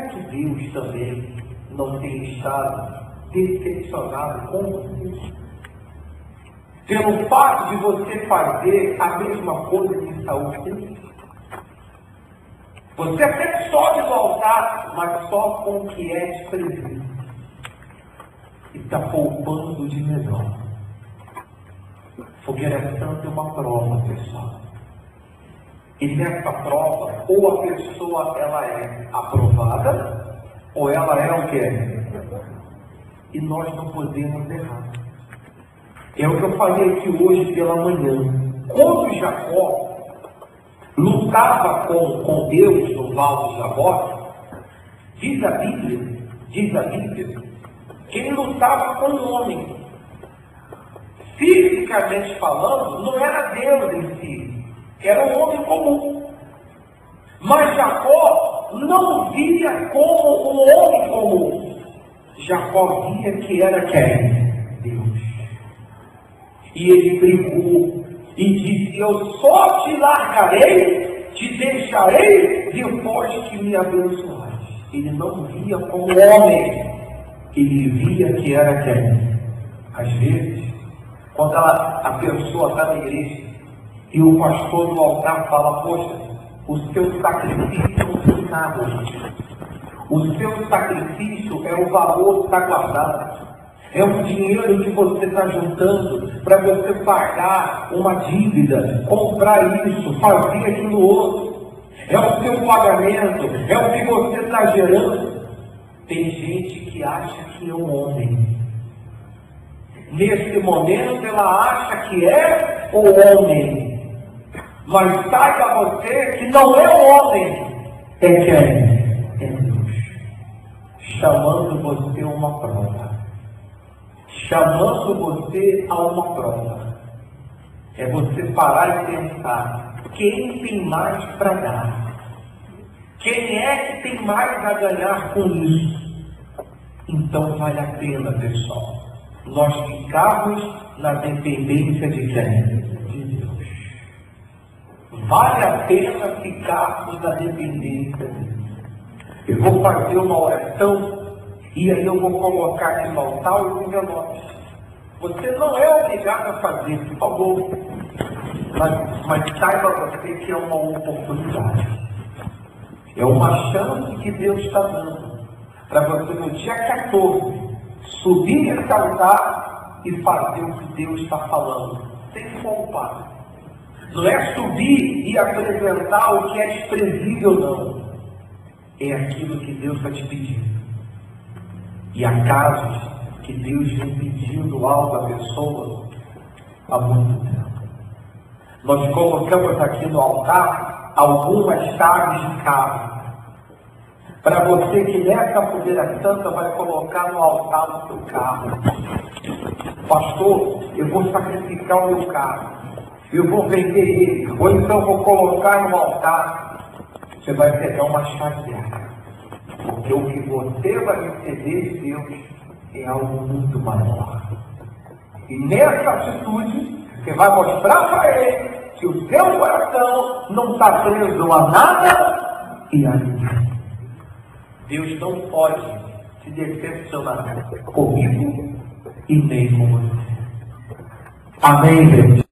que Deus também não tem estado decepcionado com você? Pelo fato de você fazer a mesma coisa que Saul fez? Você até sobe no altar, mas só com o que é desprezível. E está poupando de melhor. Fogueira Santa é uma prova, pessoal. E nessa prova, ou a pessoa ela é aprovada, ou ela é o quê? E nós não podemos errar. É o que eu falei aqui hoje pela manhã. Quando Jacó lutava com Deus no Val de Jaboque, diz a Bíblia, que ele lutava com um homem. Fisicamente falando, não era Deus em si, era um homem comum. Mas Jacó não via como um homem comum. Jacó via que era quem? Deus. E ele brigou e disse: eu só te largarei, te deixarei depois que me abençoares. Ele não via como homem, ele via que era quem? Às vezes, quando a pessoa está na igreja e o pastor no altar fala: poxa, o seu sacrifício não tem nada. O seu sacrifício é o valor que está guardado. É o dinheiro que você está juntando para você pagar uma dívida, comprar isso, fazer aquilo outro. É o seu pagamento, é o que você está gerando. Tem gente que acha que é um homem. Nesse momento ela acha que é o homem. Mas saiba você que não é o homem. É quem? É Deus. Chamando você a uma prova. Chamando você a uma prova. É você parar e pensar: quem tem mais para dar? Quem é que tem mais a ganhar com isso? Então vale a pena, pessoal, nós ficarmos na dependência de quem? De Deus. Vale a pena ficarmos na dependência de Deus. Eu vou fazer uma oração e aí eu vou colocar aqui no altar os envelopes. Você não é obrigado a fazer, por favor. Mas saiba você que é uma oportunidade. É uma chance que Deus está dando para você no dia 14 subir nesse altar e fazer o que Deus está falando, sem poupar. Não é subir e apresentar o que é desprezível, não. É aquilo que Deus está te pedindo. E há casos que Deus vem pedindo algo à pessoa há muito tempo. Nós colocamos aqui no altar algumas chaves de carro. Para você que nessa fogueira santa vai colocar no altar do seu carro. Pastor, eu vou sacrificar o meu carro. Eu vou vender ele. Ou então vou colocar no altar. Você vai pegar uma chave dela. Porque o que você vai receber de Deus é algo muito maior. E nessa atitude, você vai mostrar para ele que o seu coração não está preso a nada e a ninguém. Deus não pode se decepcionar comigo e nem com você. Amém, gente?